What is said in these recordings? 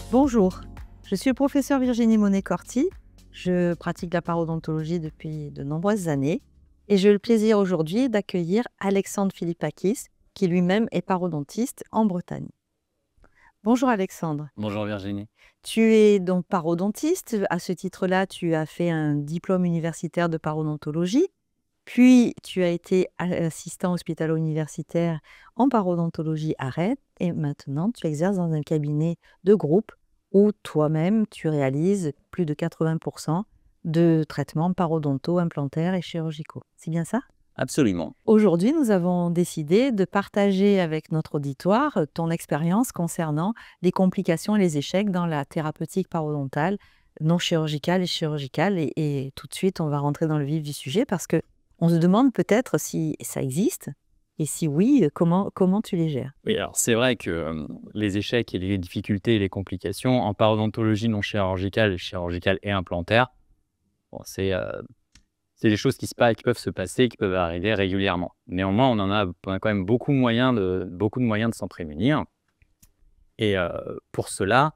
Bonjour, je suis le professeur Virginie Monet-Corti. Je pratique la parodontologie depuis de nombreuses années et j'ai le plaisir aujourd'hui d'accueillir Alexandre Philippakis, qui lui-même est parodontiste en Bretagne. Bonjour Alexandre, Bonjour Virginie. tu es donc parodontiste. À ce titre-là, tu as fait un diplôme universitaire de parodontologie, puis tu as été assistant hospitalo-universitaire en parodontologie à Rennes et maintenant tu exerces dans un cabinet de groupe où toi-même tu réalises plus de 80% de traitements parodontaux, implantaires et chirurgicaux. C'est bien ça? Absolument. Aujourd'hui, nous avons décidé de partager avec notre auditoire ton expérience concernant les complications et les échecs dans la thérapeutique parodontale, non chirurgicale et chirurgicale. Et tout de suite, on va rentrer dans le vif du sujet parce que on se demande peut-être si ça existe et si oui, comment tu les gères? Oui, alors c'est vrai que les échecs et les difficultés et les complications en parodontologie non chirurgicale, chirurgicale et implantaire, bon, c'est des choses qui qui peuvent se passer, qui peuvent arriver régulièrement. Néanmoins, on a quand même beaucoup de moyens de s'en prémunir. Et pour cela,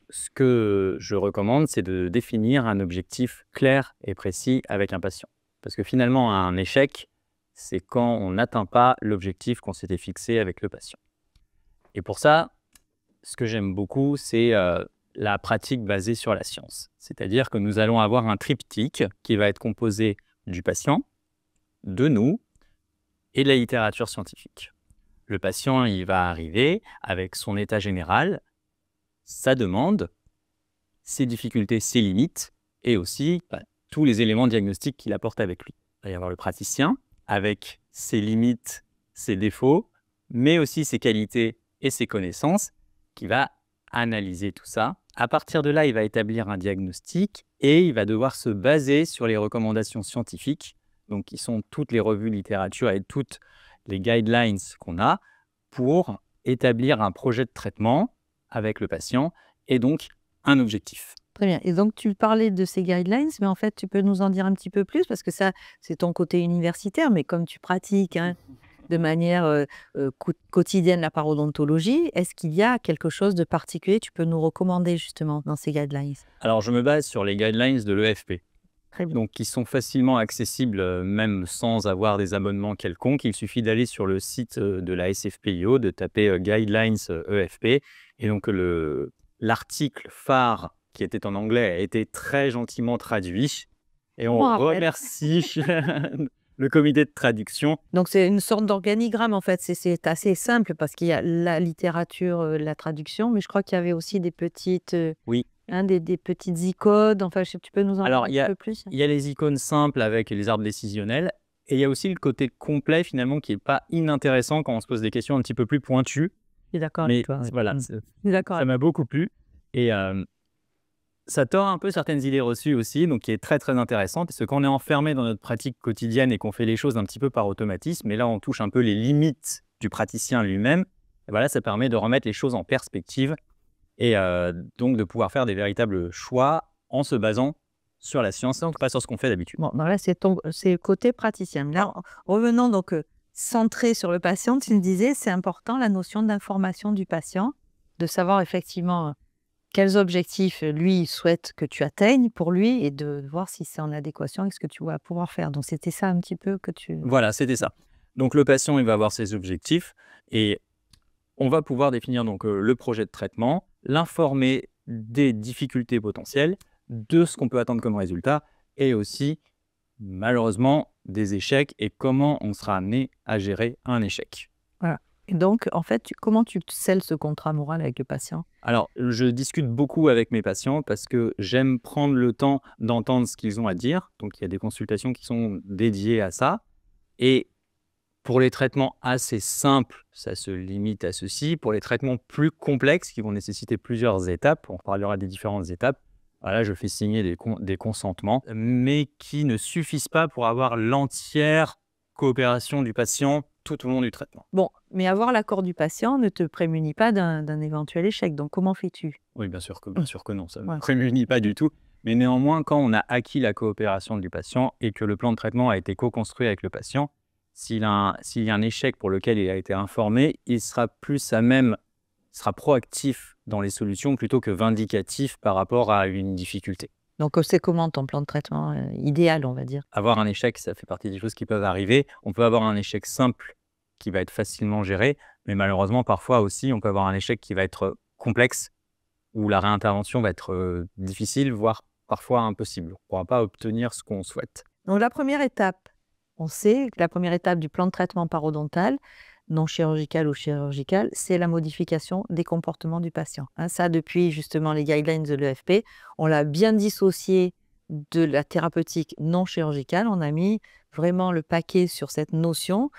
ce que je recommande, c'est de définir un objectif clair et précis avec un patient. Parce que finalement, un échec, c'est quand on n'atteint pas l'objectif qu'on s'était fixé avec le patient. Et pour ça, ce que j'aime beaucoup, c'est la pratique basée sur la science. C'est-à-dire que nous allons avoir un triptyque qui va être composé du patient, de nous et de la littérature scientifique. Le patient, il va arriver avec son état général, sa demande, ses difficultés, ses limites et aussi tous les éléments diagnostiques qu'il apporte avec lui. Il va y avoir le praticien avec ses limites, ses défauts, mais aussi ses qualités et ses connaissances qui va analyser tout ça. À partir de là, il va établir un diagnostic et il va devoir se baser sur les recommandations scientifiques, donc qui sont toutes les revues littérature et toutes les guidelines qu'on a pour établir un projet de traitement avec le patient et donc un objectif. Très bien. Et donc, tu parlais de ces guidelines, mais en fait, tu peux nous en dire un petit peu plus parce que ça, c'est ton côté universitaire, mais comme tu pratiques de manière quotidienne la parodontologie, est-ce qu'il y a quelque chose de particulier que tu peux nous recommander justement dans ces guidelines? Alors, je me base sur les guidelines de l'EFP, Très bien. donc qui sont facilement accessibles même sans avoir des abonnements quelconques. Il suffit d'aller sur le site de la SFPIO, de taper Guidelines EFP, et donc l'article phare qui était en anglais a été très gentiment traduit. Et on remercie le comité de traduction. Donc, c'est une sorte d'organigramme, en fait. C'est assez simple parce qu'il y a la littérature, la traduction, mais je crois qu'il y avait aussi des petites, Oui. des petites icônes. Enfin, tu peux nous en dire un petit peu plus? Il y a les icônes simples avec les arbres décisionnels. Et il y a aussi le côté complet, finalement, qui n'est pas inintéressant quand on se pose des questions un petit peu plus pointues. Je suis d'accord Mais avec toi. voilà, Je suis d'accord. ça m'a beaucoup plu. Et ça tord un peu certaines idées reçues aussi, donc qui est très très intéressante. Parce que quand on est enfermé dans notre pratique quotidienne et qu'on fait les choses un petit peu par automatisme, et là on touche un peu les limites du praticien lui-même, et voilà, ça permet de remettre les choses en perspective et donc de pouvoir faire des véritables choix en se basant sur la science, donc pas sur ce qu'on fait d'habitude. Bon, donc là, c'est côté praticien. Là, revenons donc centré sur le patient. Tu me disais, c'est important la notion d'information du patient, de savoir effectivement quels objectifs lui souhaite que tu atteignes pour lui et de voir si c'est en adéquation avec ce que tu vas pouvoir faire. Donc, c'était ça un petit peu que tu... Voilà, c'était ça. Donc le patient, il va avoir ses objectifs et on va pouvoir définir donc le projet de traitement, l'informer des difficultés potentielles, de ce qu'on peut attendre comme résultat et aussi, malheureusement, des échecs et comment on sera amené à gérer un échec. Voilà. Et donc, en fait, comment tu scelles ce contrat moral avec le patient? Alors, je discute beaucoup avec mes patients parce que j'aime prendre le temps d'entendre ce qu'ils ont à dire. Donc, il y a des consultations qui sont dédiées à ça. Et pour les traitements assez simples, ça se limite à ceci. Pour les traitements plus complexes, qui vont nécessiter plusieurs étapes, on parlera des différentes étapes, voilà, je fais signer des consentements, mais qui ne suffisent pas pour avoir l'entière coopération du patient tout au long du traitement. Bon, mais avoir l'accord du patient ne te prémunit pas d'un éventuel échec. Donc, comment fais-tu? Oui, bien sûr que non, ça ne me prémunit pas du tout. Mais néanmoins, quand on a acquis la coopération du patient et que le plan de traitement a été co-construit avec le patient, s'il y a un échec pour lequel il a été informé, il sera plus à même, il sera proactif dans les solutions plutôt que vindicatif par rapport à une difficulté. Donc, c'est comment ton plan de traitement idéal, on va dire? Avoir un échec, ça fait partie des choses qui peuvent arriver. On peut avoir un échec simple qui va être facilement géré, mais malheureusement, parfois aussi, on peut avoir un échec qui va être complexe, où la réintervention va être difficile, voire parfois impossible. On ne pourra pas obtenir ce qu'on souhaite. Donc, la première étape, on sait que la première étape du plan de traitement parodontal, non chirurgical ou chirurgical, c'est la modification des comportements du patient. Hein, ça, depuis justement les guidelines de l'EFP, on l'a bien dissocié de la thérapeutique non chirurgicale. On a mis vraiment le paquet sur cette notion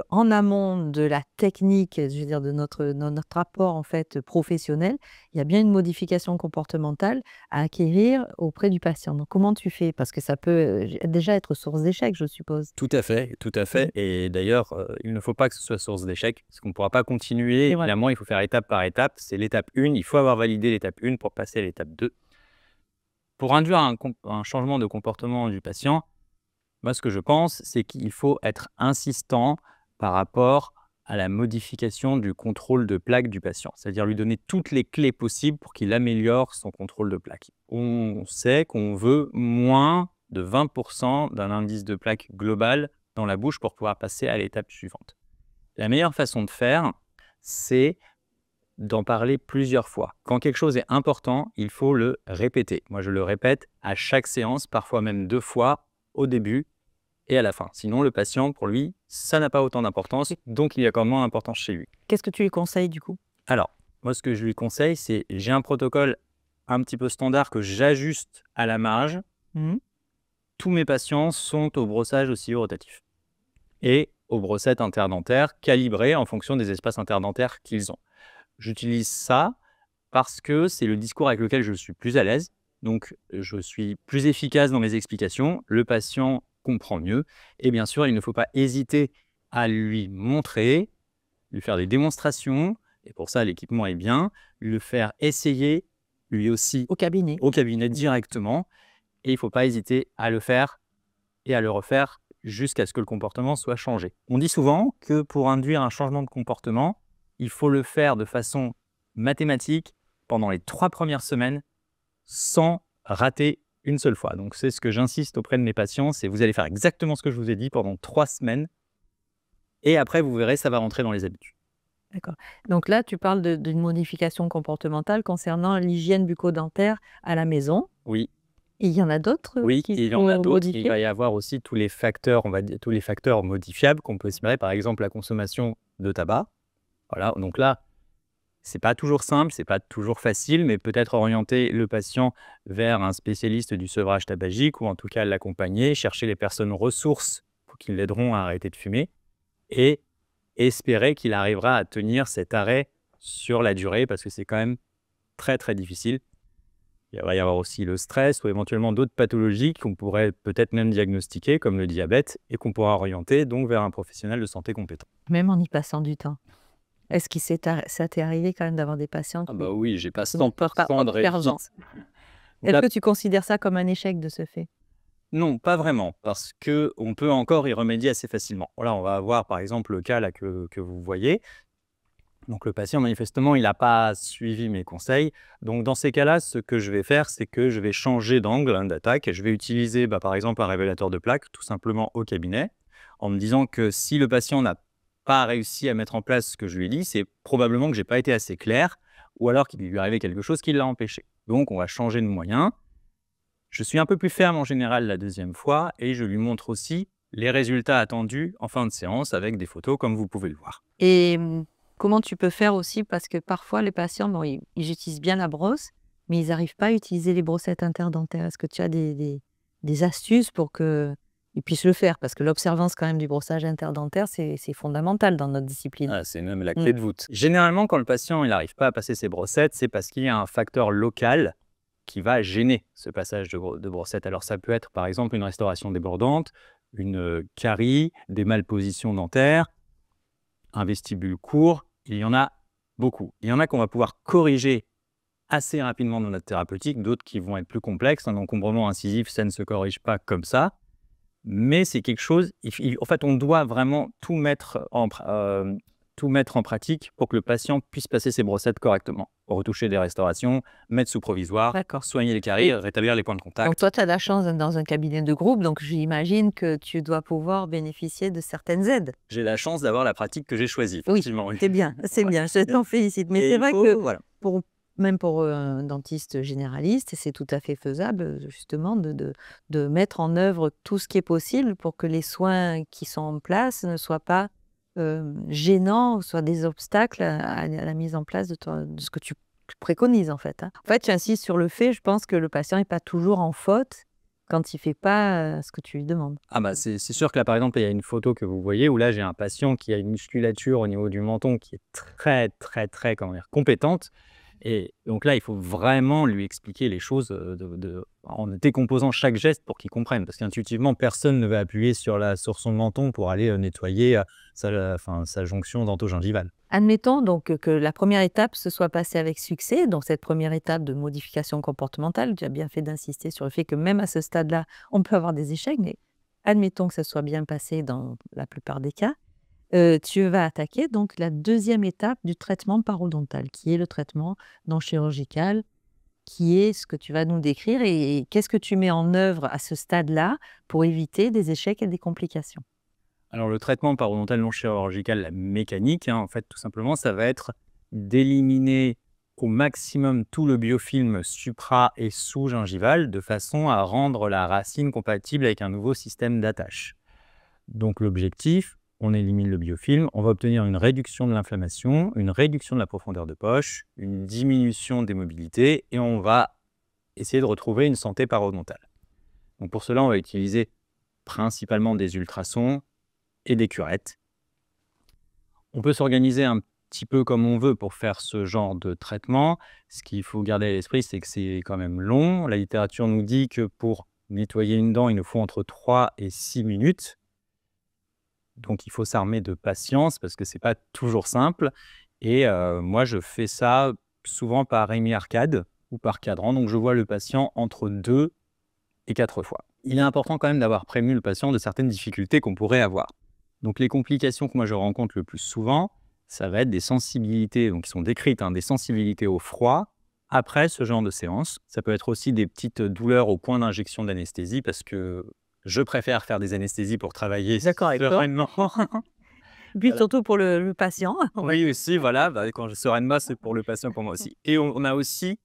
qu'en amont de la technique, je veux dire de notre rapport en fait professionnel, il y a bien une modification comportementale à acquérir auprès du patient. Donc comment tu fais? Parce que ça peut déjà être source d'échec, je suppose. Tout à fait, tout à fait. Et d'ailleurs, il ne faut pas que ce soit source d'échec, parce qu'on ne pourra pas continuer. Et voilà. Évidemment, il faut faire étape par étape. C'est l'étape 1, il faut avoir validé l'étape 1 pour passer à l'étape 2. Pour induire un changement de comportement du patient, moi, ce que je pense, c'est qu'il faut être insistant par rapport à la modification du contrôle de plaque du patient, c'est-à-dire lui donner toutes les clés possibles pour qu'il améliore son contrôle de plaque. On sait qu'on veut moins de 20% d'un indice de plaque global dans la bouche pour pouvoir passer à l'étape suivante. La meilleure façon de faire, c'est d'en parler plusieurs fois. Quand quelque chose est important, il faut le répéter. Moi, je le répète à chaque séance, parfois même 2 fois au début et à la fin. Sinon, le patient, pour lui, ça n'a pas autant d'importance, donc il y a quand même moins d'importance chez lui. Qu'est-ce que tu lui conseilles du coup? Alors, moi, ce que je lui conseille, c'est j'ai un protocole un petit peu standard que j'ajuste à la marge. Tous mes patients sont au brossage aussi rotatif et aux brossettes interdentaires calibrées en fonction des espaces interdentaires qu'ils ont. J'utilise ça parce que c'est le discours avec lequel je suis plus à l'aise, donc je suis plus efficace dans mes explications, le patient comprend mieux, et bien sûr, il ne faut pas hésiter à lui montrer, lui faire des démonstrations, et pour ça, l'équipement est bien, le faire essayer, lui aussi, Au cabinet. au cabinet directement, et il ne faut pas hésiter à le faire et à le refaire jusqu'à ce que le comportement soit changé. On dit souvent que pour induire un changement de comportement, il faut le faire de façon mathématique pendant les 3 premières semaines sans rater une seule fois. Donc, c'est ce que j'insiste auprès de mes patients, c'est vous allez faire exactement ce que je vous ai dit pendant 3 semaines et après, vous verrez, ça va rentrer dans les habitudes. D'accord. Donc là, tu parles d'une modification comportementale concernant l'hygiène bucco-dentaire à la maison. Oui. Et il y en a d'autres Oui, qui il y en a sont d'autres. modifiés? Il va y avoir aussi tous les facteurs, on va dire, tous les facteurs modifiables qu'on peut estimer, par exemple la consommation de tabac. Voilà, donc là, c'est pas toujours simple, c'est pas toujours facile, mais peut-être orienter le patient vers un spécialiste du sevrage tabagique ou en tout cas l'accompagner, chercher les personnes ressources qui l'aideront à arrêter de fumer et espérer qu'il arrivera à tenir cet arrêt sur la durée parce que c'est quand même très très difficile. Il va y avoir aussi le stress ou éventuellement d'autres pathologies qu'on pourrait peut-être même diagnostiquer comme le diabète et qu'on pourra orienter donc vers un professionnel de santé compétent. Même en y passant du temps. Est-ce que ça t'est arrivé quand même d'avoir des patients Ah qui bah oui, j'ai pas sont 100% de observants? réussite. Est-ce que tu considères ça comme un échec de ce fait? Non, pas vraiment, parce qu'on peut encore y remédier assez facilement. Là, on va avoir par exemple le cas là, que vous voyez. Donc le patient, manifestement, il n'a pas suivi mes conseils. Donc dans ces cas-là, ce que je vais faire, c'est que je vais changer d'angle d'attaque. Je vais utiliser par exemple un révélateur de plaque, tout simplement au cabinet, en me disant que si le patient n'a pas réussi à mettre en place ce que je lui ai dit, c'est probablement que je n'ai pas été assez clair, ou alors qu'il lui est arrivé quelque chose qui l'a empêché. Donc on va changer de moyen. Je suis un peu plus ferme en général la deuxième fois, et je lui montre aussi les résultats attendus en fin de séance avec des photos comme vous pouvez le voir. Et comment tu peux faire aussi? Parce que parfois, les patients, bon, ils utilisent bien la brosse, mais ils n'arrivent pas à utiliser les brossettes interdentaires. Est-ce que tu as des astuces pour qu'ils puissent le faire? Parce que l'observance quand même du brossage interdentaire, c'est fondamental dans notre discipline. Ah, c'est même la clé de voûte. Généralement, quand le patient n'arrive pas à passer ses brossettes, c'est parce qu'il y a un facteur local qui va gêner ce passage de brossettes. Alors ça peut être par exemple une restauration débordante, une carie, des malpositions dentaires, un vestibule court. Il y en a beaucoup. Il y en a qu'on va pouvoir corriger assez rapidement dans notre thérapeutique, d'autres qui vont être plus complexes. Un encombrement incisif, ça ne se corrige pas comme ça. Mais c'est quelque chose, en fait, on doit vraiment tout mettre tout mettre en pratique pour que le patient puisse passer ses brossettes correctement. Retoucher des restaurations, mettre sous provisoire, D'accord. soigner les caries, rétablir les points de Donc contact. toi, tu as la chance d'être dans un cabinet de groupe, donc j'imagine que tu dois pouvoir bénéficier de certaines aides. J'ai la chance d'avoir la pratique que j'ai choisie. Oui, effectivement, oui. c'est bien, c'est Ouais. bien, je t'en félicite. Mais Et c'est il vrai faut- que voilà. même pour un dentiste généraliste, c'est tout à fait faisable justement de mettre en œuvre tout ce qui est possible pour que les soins qui sont en place ne soient pas gênants, soient des obstacles à la mise en place de ce que tu préconises en fait. En fait, tu insistes sur le fait, je pense que le patient n'est pas toujours en faute quand il ne fait pas ce que tu lui demandes. Ah bah c'est sûr que là, par exemple, il y a une photo que vous voyez où là, j'ai un patient qui a une musculature au niveau du menton qui est très, très, très, comment dire, compétente. Et donc là, il faut vraiment lui expliquer les choses en décomposant chaque geste pour qu'il comprenne. Parce qu'intuitivement, personne ne va appuyer sur son menton pour aller nettoyer sa jonction dento-gingivale. Admettons donc que la première étape se soit passée avec succès, donc cette première étape de modification comportementale, tu as bien fait d'insister sur le fait que même à ce stade-là, on peut avoir des échecs, mais admettons que ça soit bien passé dans la plupart des cas. Tu vas attaquer donc la deuxième étape du traitement parodontal, qui est le traitement non chirurgical, qui est ce que tu vas nous décrire et qu'est-ce que tu mets en œuvre à ce stade-là pour éviter des échecs et des complications? Alors, le traitement parodontal non chirurgical, la mécanique, en fait, tout simplement, ça va être d'éliminer au maximum tout le biofilm supra- et sous-gingival de façon à rendre la racine compatible avec un nouveau système d'attache. Donc, l'objectif, on élimine le biofilm, on va obtenir une réduction de l'inflammation, une réduction de la profondeur de poche, une diminution des mobilités et on va essayer de retrouver une santé parodontale. Donc, pour cela, on va utiliser principalement des ultrasons et des curettes. On peut s'organiser un petit peu comme on veut pour faire ce genre de traitement. Ce qu'il faut garder à l'esprit, c'est que c'est quand même long. La littérature nous dit que pour nettoyer une dent, il nous faut entre 3 et 6 minutes. Donc, il faut s'armer de patience parce que ce n'est pas toujours simple. Et moi, je fais ça souvent par hémi-arcade ou par cadran. Donc, je vois le patient entre 2 et 4 fois. Il est important quand même d'avoir prévenu le patient de certaines difficultés qu'on pourrait avoir. Donc, les complications que moi je rencontre le plus souvent, ça va être des sensibilités, donc qui sont décrites, des sensibilités au froid après ce genre de séance. Ça peut être aussi des petites douleurs au point d'injection d'anesthésie parce que je préfère faire des anesthésies pour travailler D'accord avec toi. sereinement. Puis Voilà. surtout pour le patient. Oui, aussi, voilà. Quand je sereinement, c'est pour le patient, pour moi aussi. Et on a aussi,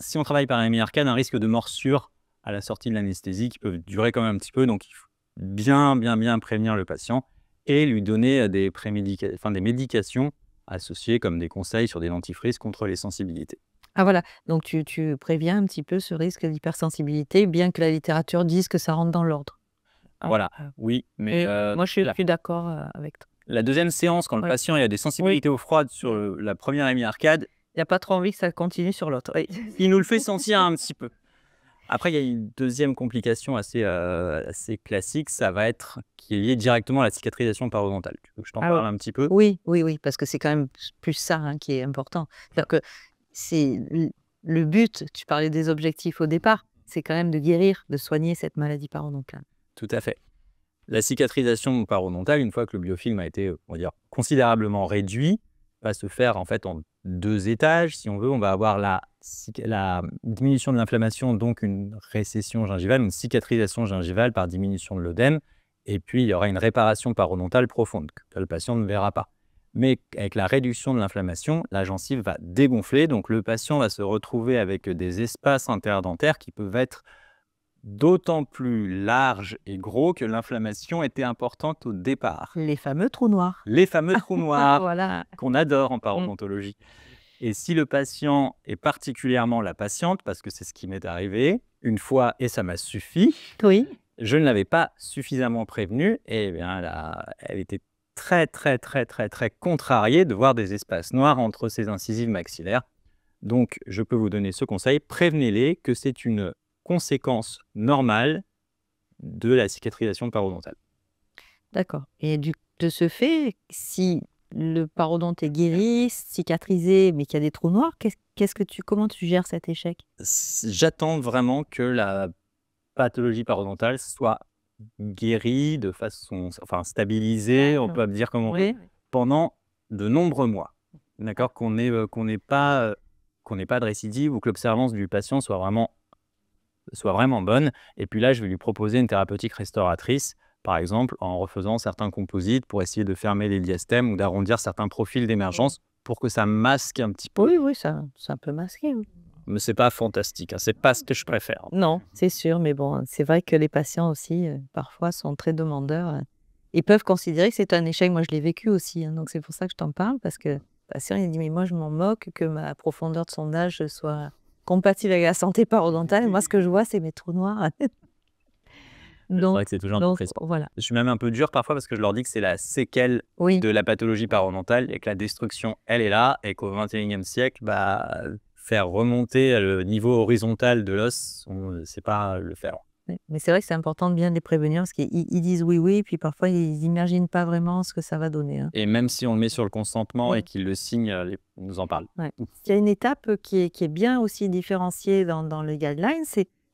si on travaille par hémi-arcade, un risque de morsure à la sortie de l'anesthésie qui peut durer quand même un petit peu. Donc, il faut bien prévenir le patient et lui donner des médications associées comme des conseils sur des dentifrices contre les sensibilités. Ah voilà, donc tu préviens un petit peu ce risque d'hypersensibilité, bien que la littérature dise que ça rentre dans l'ordre. Voilà, oui, mais Moi, je suis d'accord avec toi. la deuxième séance, quand le Ouais. patient il a des sensibilités au froid sur la première hémi-arcade, Il n'y a pas trop envie que ça continue sur l'autre. Oui. il nous le fait sentir un petit peu. Après, il y a une deuxième complication assez classique, ça va être qui est liée directement à la cicatrisation parodontale. Tu veux que je t'en Ah parle un petit peu? Oui, parce que c'est quand même plus ça qui est important. C'est-à-dire que c'est le but, tu parlais des objectifs au départ, c'est quand même de guérir, de soigner cette maladie parodontale. Tout à fait. La cicatrisation parodontale, une fois que le biofilm a été, on va dire, considérablement réduit, va se faire en fait en 2 étages. Si on veut, on va avoir la diminution de l'inflammation, donc une récession gingivale, une cicatrisation gingivale par diminution de l'œdème. Et puis, il y aura une réparation parodontale profonde que le patient ne verra pas. Mais avec la réduction de l'inflammation, la gencive va dégonfler. Donc, le patient va se retrouver avec des espaces interdentaires qui peuvent être d'autant plus larges et gros que l'inflammation était importante au départ. Les fameux trous noirs. Les fameux trous noirs Voilà. qu'on adore en parodontologie. Et si le patient est particulièrement la patiente, parce que c'est ce qui m'est arrivé une fois et ça m'a suffi, Oui. je ne l'avais pas suffisamment prévenue et bien, elle était très contrariée de voir des espaces noirs entre ses incisives maxillaires. Donc, je peux vous donner ce conseil, prévenez-les que c'est une conséquence normale de la cicatrisation parodontale. D'accord. Et de ce fait, si le parodonte est guéri, cicatrisé, mais qu'il y a des trous noirs, comment tu gères cet échec? J'attends vraiment que la pathologie parodontale soit guérie de façon, stabilisée, on peut dire comme on veut, Oui. pendant de nombreux mois, d'accord, qu'on n'ait pas de récidive ou que l'observance du patient soit vraiment bonne. Et puis là, je vais lui proposer une thérapeutique restauratrice, par exemple en refaisant certains composites pour essayer de fermer les diastèmes ou d'arrondir certains profils d'émergence pour que ça masque un petit peu. Oui, oui, ça peut masquer. Oui. Mais c'est pas fantastique, hein, c'est pas ce que je préfère. Non, c'est sûr, mais bon, c'est vrai que les patients aussi, parfois, sont très demandeurs. Ils peuvent considérer que c'est un échec. Moi, je l'ai vécu aussi, hein, donc c'est pour ça que je t'en parle, parce que le patient, il dit, mais moi, je m'en moque que ma profondeur de sondage soit compatible avec la santé parodontale. Moi, ce que je vois, c'est mes trous noirs. C'est vrai que c'est toujours un peu crispant. Voilà. Je suis même un peu dur parfois parce que je leur dis que c'est la séquelle Oui, de la pathologie parodontale et que la destruction, elle est là et qu'au XXIe siècle, faire remonter le niveau horizontal de l'os, on ne sait pas le faire. oui. Mais c'est vrai que c'est important de bien les prévenir parce qu'ils disent oui, oui, puis parfois, ils n'imaginent pas vraiment ce que ça va donner. Hein. Et même si on le met sur le consentement Oui. et qu'ils le signent, ils nous en parlent. Ouais. Il y a une étape qui est bien aussi différenciée dans le guideline,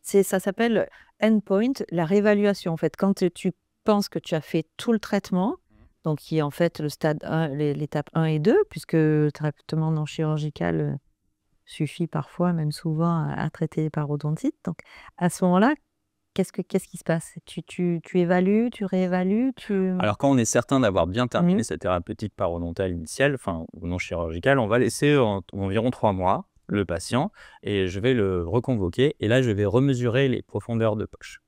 ça s'appelle endpoint, la réévaluation. En fait, quand tu penses que tu as fait tout le traitement, donc qui est en fait le stade 1, l'étape 1 et 2, puisque le traitement non chirurgical suffit parfois, même souvent, à traiter les parodontites. Donc, à ce moment-là, qu'est-ce qui se passe? Tu évalues, tu réévalues, Alors, quand on est certain d'avoir bien terminé sa thérapeutique parodontale initiale, ou non chirurgicale, on va laisser environ 3 mois le patient et je vais le reconvoquer. Et là, je vais remesurer les profondeurs de poche.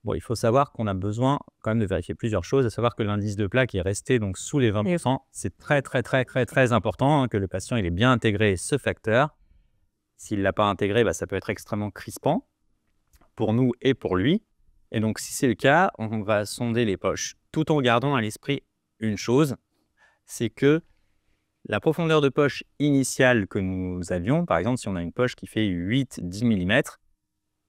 Bon, il faut savoir qu'on a besoin quand même de vérifier plusieurs choses, à savoir que l'indice de plaque est resté donc sous les 20%. C'est très, très, très, très, très important que le patient il ait bien intégré ce facteur. S'il ne l'a pas intégré, ça peut être extrêmement crispant pour nous et pour lui. Et donc, si c'est le cas, on va sonder les poches, tout en gardant à l'esprit une chose, c'est que la profondeur de poche initiale que nous avions, par exemple, si on a une poche qui fait 8-10 mm,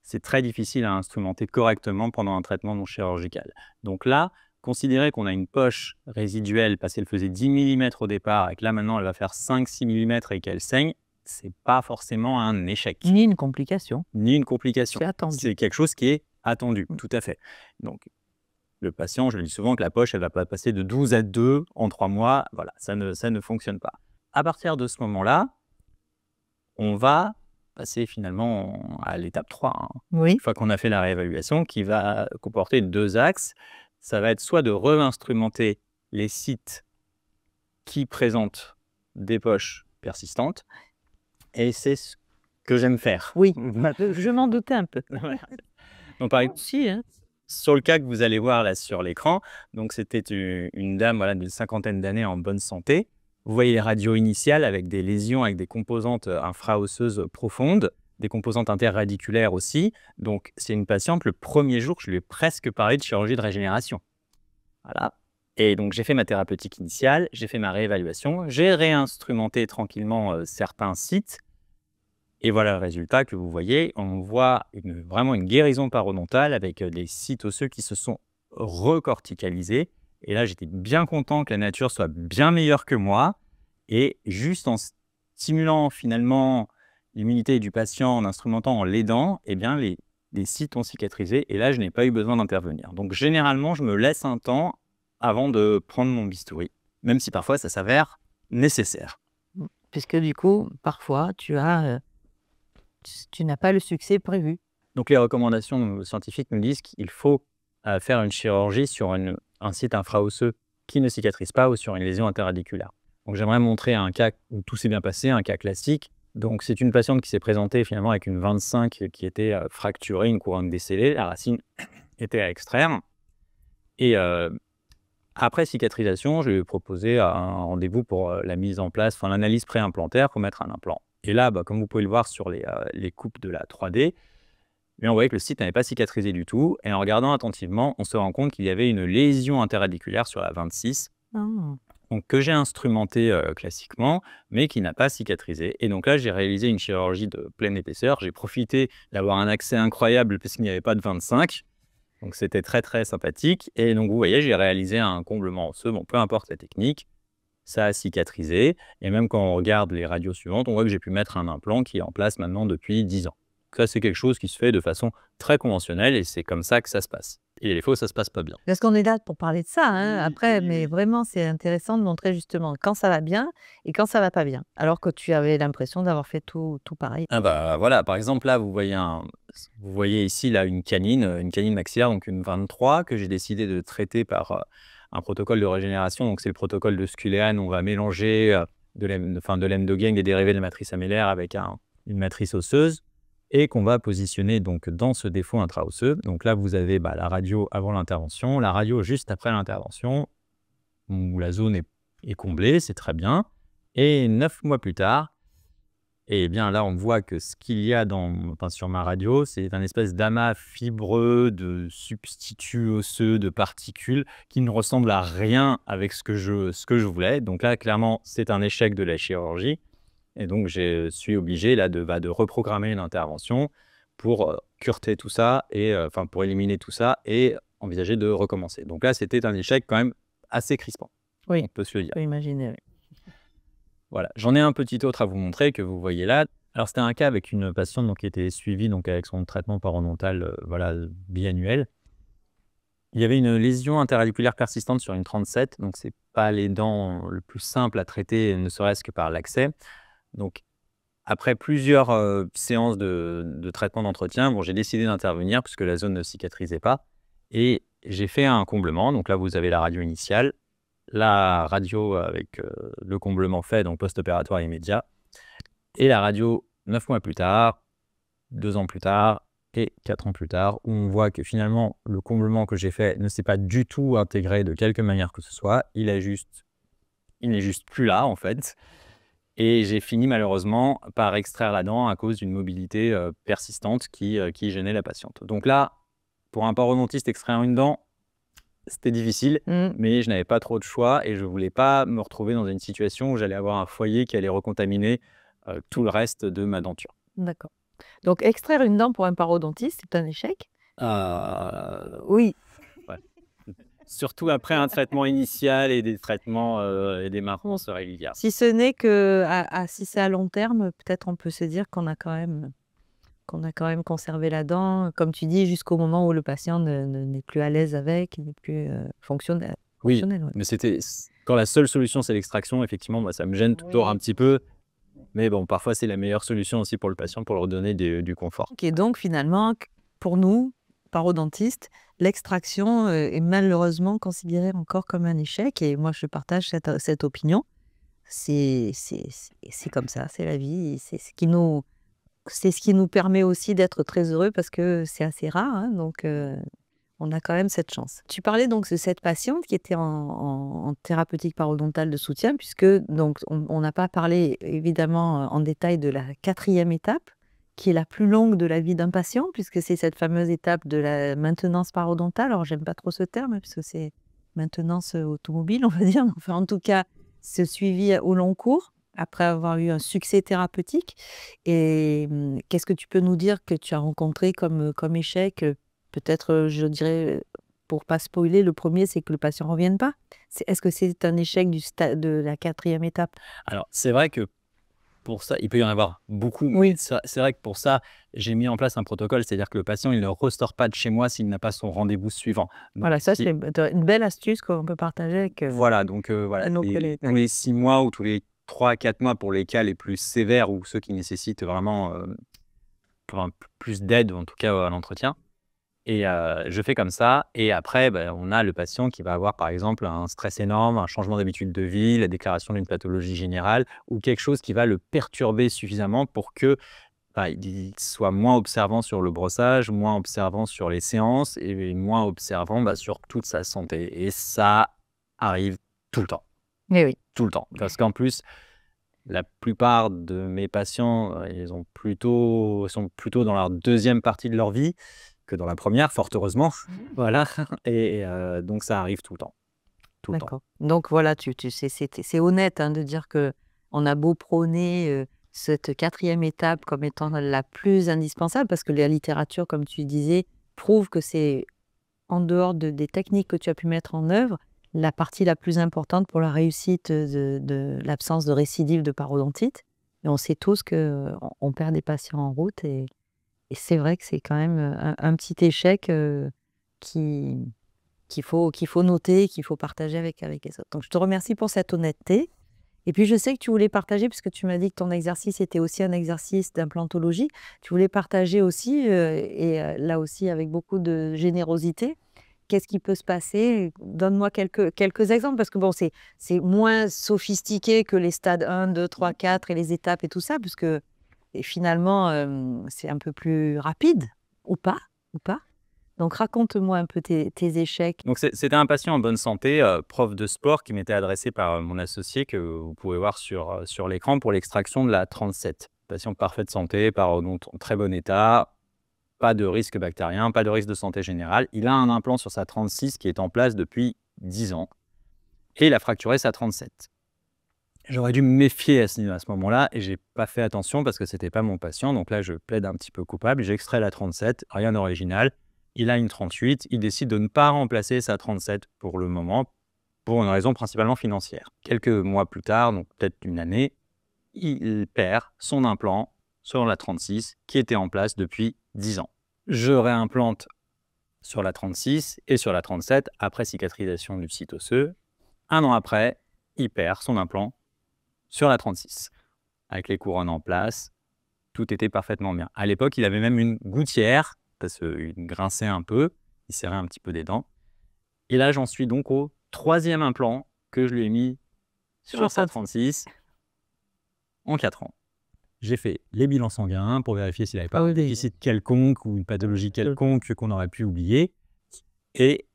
c'est très difficile à instrumenter correctement pendant un traitement non chirurgical. Donc là, considérer qu'on a une poche résiduelle parce qu'elle faisait 10 mm au départ et que là, maintenant, elle va faire 5-6 mm et qu'elle saigne, c'est pas forcément un échec. Ni une complication. Ni une complication. C'est attendu. C'est quelque chose qui est attendu, tout à fait. Donc, le patient, je le dis souvent que la poche, elle ne va pas passer de 12 à 2 en 3 mois. Voilà, ça ne fonctionne pas. À partir de ce moment-là, on va passer finalement à l'étape 3. Hein. Oui. Une fois qu'on a fait la réévaluation, qui va comporter 2 axes, ça va être soit de réinstrumenter les sites qui présentent des poches persistantes, et c'est ce que j'aime faire. Oui, je m'en doutais un peu. Donc, par exemple, Si, hein. sur le cas que vous allez voir là sur l'écran, donc c'était une dame d'une cinquantaine d'années en bonne santé. Vous voyez les radios initiales avec des lésions, avec des composantes infraosseuses profondes, des composantes interradiculaires aussi. Donc, c'est une patiente, le premier jour, je lui ai presque parlé de chirurgie de régénération. Voilà. Et donc, j'ai fait ma thérapeutique initiale, j'ai fait ma réévaluation, j'ai réinstrumenté tranquillement certains sites. Et voilà le résultat que vous voyez. On voit vraiment une guérison parodontale avec des sites osseux qui se sont recorticalisés. Et là, j'étais bien content que la nature soit bien meilleure que moi. Et juste en stimulant finalement l'immunité du patient, en instrumentant, en l'aidant, eh bien, les sites ont cicatrisé. Et là, je n'ai pas eu besoin d'intervenir. Donc, généralement, je me laisse un temps avant de prendre mon bistouri, même si parfois, ça s'avère nécessaire. Puisque du coup, parfois, tu n'as pas le succès prévu. Donc, les recommandations scientifiques nous disent qu'il faut faire une chirurgie sur un site infraosseux qui ne cicatrise pas ou sur une lésion interradiculaire. Donc, j'aimerais montrer un cas où tout s'est bien passé, un cas classique. Donc, c'est une patiente qui s'est présentée finalement avec une 25 qui était fracturée, une couronne décellée. La racine était à extraire. Et après cicatrisation, je lui ai proposé un rendez-vous pour la mise en place, l'analyse préimplantaire pour mettre un implant. Et là, comme vous pouvez le voir sur les coupes de la 3D, on voyait que le site n'avait pas cicatrisé du tout. Et en regardant attentivement, on se rend compte qu'il y avait une lésion interradiculaire sur la 26, donc que j'ai instrumentée classiquement, mais qui n'a pas cicatrisé. Et donc là, j'ai réalisé une chirurgie de pleine épaisseur. J'ai profité d'avoir un accès incroyable parce qu'il n'y avait pas de 25. Donc c'était très, très sympathique. Et donc, vous voyez, j'ai réalisé un comblement osseux. Bon, peu importe la technique, ça a cicatrisé. Et même quand on regarde les radios suivantes, on voit que j'ai pu mettre un implant qui est en place maintenant depuis 10 ans. Ça, c'est quelque chose qui se fait de façon très conventionnelle et c'est comme ça que ça se passe. Et les fois où ça se passe pas bien. Parce qu'on est là pour parler de ça, hein, Oui, après, oui, mais oui. vraiment, c'est intéressant de montrer justement quand ça va bien et quand ça va pas bien. Alors que tu avais l'impression d'avoir fait tout pareil. Ah bah, voilà, par exemple, là, vous voyez ici là, une canine maxillaire, donc une 23, que j'ai décidé de traiter par un protocole de régénération. Donc, c'est le protocole de Sculean. On va mélanger de l'endogang, des dérivés de la matrice amélaire avec une matrice osseuse et qu'on va positionner donc dans ce défaut intraosseux. Donc là, vous avez la radio avant l'intervention, la radio juste après l'intervention, où la zone est comblée, c'est très bien. Et 9 mois plus tard, et bien là, on voit que ce qu'il y a sur ma radio, c'est un espèce d'amas fibreux de substituts osseux, de particules qui ne ressemblent à rien avec ce que je voulais. Donc là, clairement, c'est un échec de la chirurgie. Et donc, je suis obligé là, de reprogrammer l'intervention pour cureter tout ça, et pour éliminer tout ça et envisager de recommencer. Donc là, c'était un échec quand même assez crispant, Oui, on peut se le je dire. peux imaginer, oui. Voilà, j'en ai un petit autre à vous montrer que vous voyez là. Alors, c'était un cas avec une patiente donc, qui était suivie donc, avec son traitement parodontal biannuel. Il y avait une lésion interradiculaire persistante sur une 37, donc c'est pas les dents le plus simple à traiter, ne serait-ce que par l'accès. Donc, après plusieurs séances de traitement d'entretien, j'ai décidé d'intervenir puisque la zone ne cicatrisait pas et j'ai fait un comblement. Donc là, vous avez la radio initiale, la radio avec le comblement fait, donc post-opératoire immédiat, et la radio 9 mois plus tard, 2 ans plus tard et 4 ans plus tard, où on voit que finalement, le comblement que j'ai fait ne s'est pas du tout intégré de quelque manière que ce soit. Il n'est juste plus là, en fait. Et j'ai fini malheureusement par extraire la dent à cause d'une mobilité persistante qui gênait la patiente. Donc là, pour un parodontiste, extraire une dent, c'était difficile, Mmh. mais je n'avais pas trop de choix et je ne voulais pas me retrouver dans une situation où j'allais avoir un foyer qui allait recontaminer tout le reste de ma denture. D'accord. Donc extraire une dent pour un parodontiste, c'est un échec? Oui. Ouais. Surtout après un traitement initial et des traitements et des maintenances régulières. Si ce n'est que si c'est à long terme, peut-être on peut se dire qu'on a quand même conservé la dent, comme tu dis, jusqu'au moment où le patient n'est plus à l'aise avec, n'est plus fonctionnel. Oui, Ouais. mais quand la seule solution, c'est l'extraction, effectivement, moi, ça me gêne toujours un petit peu. Mais bon, parfois, c'est la meilleure solution aussi pour le patient, pour leur donner du confort. Ok, donc finalement, pour nous, parodontistes, l'extraction est malheureusement considérée encore comme un échec. Et moi, je partage cette opinion. C'est comme ça, c'est la vie. C'est ce qui nous permet aussi d'être très heureux parce que c'est assez rare. Hein, donc, on a quand même cette chance. Tu parlais donc de cette patiente qui était en thérapeutique parodontale de soutien, puisque donc on n'a pas parlé évidemment en détail de la 4e étape, qui est la plus longue de la vie d'un patient, puisque c'est cette fameuse étape de la maintenance parodontale. Alors, j'aime pas trop ce terme, puisque c'est maintenance automobile, on va dire. Enfin, en tout cas, ce suivi au long cours, après avoir eu un succès thérapeutique. Et qu'est-ce que tu peux nous dire que tu as rencontré comme échec? Peut-être, je dirais, pour pas spoiler, le premier, c'est que le patient ne revienne pas. Est-ce que c'est un échec de la 4e étape? Alors, c'est vrai que pour ça, il peut y en avoir beaucoup. Oui. Mais c'est vrai que pour ça, j'ai mis en place un protocole, c'est-à-dire que le patient, il ne ressort pas de chez moi s'il n'a pas son rendez-vous suivant. Donc, Voilà, ça, c'est une belle astuce qu'on peut partager avec voilà, donc voilà, nos tous collègues. les 6 mois ou tous les 3-4 mois pour les cas les plus sévères ou ceux qui nécessitent vraiment plus d'aide, en tout cas à l'entretien. Et je fais comme ça et après, on a le patient qui va avoir, par exemple, un stress énorme, un changement d'habitude de vie, la déclaration d'une pathologie générale ou quelque chose qui va le perturber suffisamment pour que, il soit moins observant sur le brossage, moins observant sur les séances et moins observant, sur toute sa santé et ça arrive tout le temps, Mais oui. tout le temps. Parce qu'en plus, la plupart de mes patients, ils sont plutôt dans leur 2e partie de leur vie que dans la première, fort heureusement. Voilà et donc ça arrive tout le temps, tout le temps. D'accord. Donc voilà, c'est honnête hein, de dire que on a beau prôner cette 4e étape comme étant la plus indispensable, parce que la littérature, comme tu disais, prouve que c'est, en dehors des techniques que tu as pu mettre en œuvre, la partie la plus importante pour la réussite de l'absence de récidive de parodontite. Et on sait tous qu'on perd des patients en route et Et c'est vrai que c'est quand même un petit échec qui, qu'il faut noter, qu'il faut partager avec les autres. Donc, je te remercie pour cette honnêteté. Et puis, je sais que tu voulais partager, puisque tu m'as dit que ton exercice était aussi un exercice d'implantologie, tu voulais partager aussi, là aussi avec beaucoup de générosité, qu'est-ce qui peut se passer? Donne-moi quelques exemples, parce que bon, c'est moins sophistiqué que les stades 1, 2, 3, 4 et les étapes et tout ça, puisque finalement, c'est un peu plus rapide, ou pas, ou pas. Donc, raconte-moi un peu tes échecs. Donc, c'était un patient en bonne santé, prof de sport, qui m'était adressé par mon associé, que vous pouvez voir sur l'écran, pour l'extraction de la 37. Patient parfait de santé, parodonte en très bon état, pas de risque bactérien, pas de risque de santé générale. Il a un implant sur sa 36 qui est en place depuis 10 ans et il a fracturé sa 37. J'aurais dû me méfier à ce moment-là et j'ai pas fait attention parce que c'était pas mon patient. Donc là, je plaide un petit peu coupable. J'ai extrait la 37, rien d'original. Il a une 38. Il décide de ne pas remplacer sa 37 pour le moment, pour une raison principalement financière. Quelques mois plus tard, donc peut-être une année, il perd son implant sur la 36 qui était en place depuis 10 ans. Je réimplante sur la 36 et sur la 37 après cicatrisation du site osseux. Un an après, il perd son implant sur la 36. Avec les couronnes en place, tout était parfaitement bien. À l'époque, il avait même une gouttière, parce qu'il grinçait un peu, il serrait un petit peu des dents. Et là, j'en suis donc au 3e implant que je lui ai mis sur sa 36 en 4 ans. J'ai fait les bilans sanguins pour vérifier s'il n'avait pas un déficit quelconque ou une pathologie quelconque qu'on aurait pu oublier. Et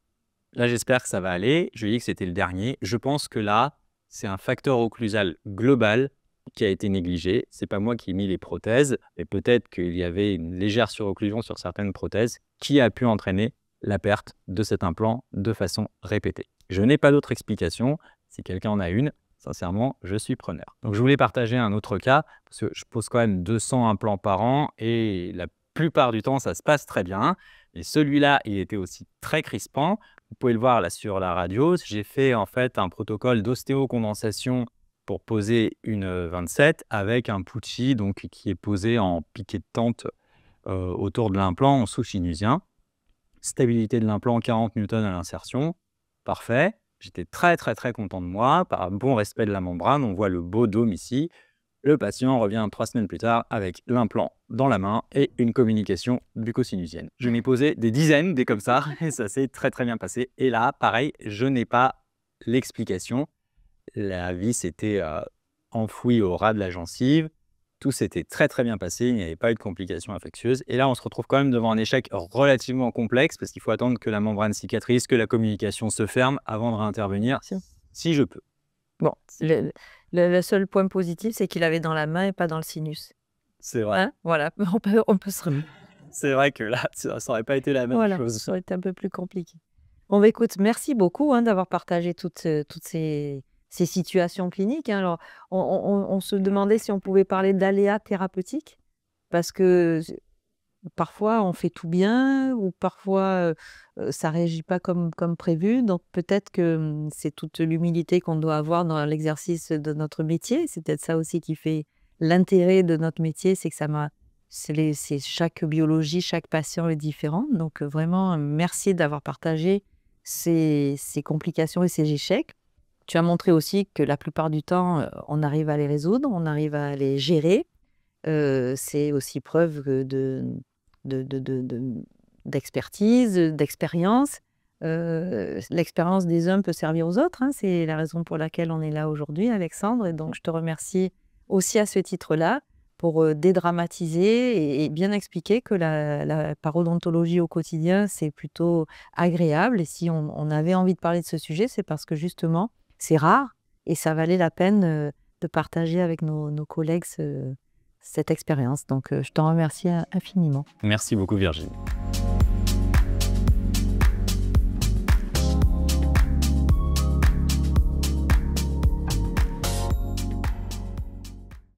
là, j'espère que ça va aller. Je lui ai dit que c'était le dernier. Je pense que là, c'est un facteur occlusal global qui a été négligé. Ce n'est pas moi qui ai mis les prothèses, mais peut-être qu'il y avait une légère surocclusion sur certaines prothèses qui a pu entraîner la perte de cet implant de façon répétée. Je n'ai pas d'autre explication. Si quelqu'un en a une, sincèrement, je suis preneur. Donc, je voulais partager un autre cas, parce que je pose quand même 200 implants par an et la plupart du temps, ça se passe très bien. Et celui-là, il était aussi très crispant. Vous pouvez le voir là sur la radio. J'ai fait en fait un protocole d'ostéocondensation pour poser une 27 avec un Pucci donc, qui est posé en piquet de tente autour de l'implant en sous-sinusien. Stabilité de l'implant, 40 newtons à l'insertion. Parfait. J'étais très content de moi. Par un bon respect de la membrane, on voit le beau dôme ici. Le patient revient 3 semaines plus tard avec l'implant dans la main et une communication bucco-sinusienne. Je m'ai posé des dizaines, des comme ça, et ça s'est très bien passé. Et là, pareil, je n'ai pas l'explication. La vis était enfouie au ras de la gencive. Tout s'était très bien passé, il n'y avait pas eu de complications infectieuses. Et là, on se retrouve quand même devant un échec relativement complexe parce qu'il faut attendre que la membrane cicatrise, que la communication se ferme avant de réintervenir, si je peux. Bon, le seul point positif, c'est qu'il avait dans la main et pas dans le sinus. C'est vrai. Hein, voilà, on peut se remettre. C'est vrai que là, ça n'aurait pas été la même chose. Ça aurait été un peu plus compliqué. Bon, bah, écoute, merci beaucoup d'avoir partagé toutes ces situations cliniques. Alors, on se demandait si on pouvait parler d'aléas thérapeutiques, parce que parfois on fait tout bien, ou parfois ça ne réagit pas comme prévu. Donc peut-être que c'est toute l'humilité qu'on doit avoir dans l'exercice de notre métier. C'est peut-être ça aussi qui fait l'intérêt de notre métier, c'est que c'est chaque biologie, chaque patient est différent. Donc vraiment, merci d'avoir partagé ces complications et ces échecs. Tu as montré aussi que la plupart du temps, on arrive à les résoudre, on arrive à les gérer. C'est aussi preuve d'expertise, d'expérience. L'expérience des uns peut servir aux autres. C'est la raison pour laquelle on est là aujourd'hui, Alexandre. Et donc, je te remercie aussi à ce titre-là pour dédramatiser et bien expliquer que la parodontologie au quotidien, c'est plutôt agréable. Et si on avait envie de parler de ce sujet, c'est parce que justement, c'est rare et ça valait la peine de partager avec nos collègues cette expérience. Donc, je t'en remercie infiniment. Merci beaucoup, Virginie.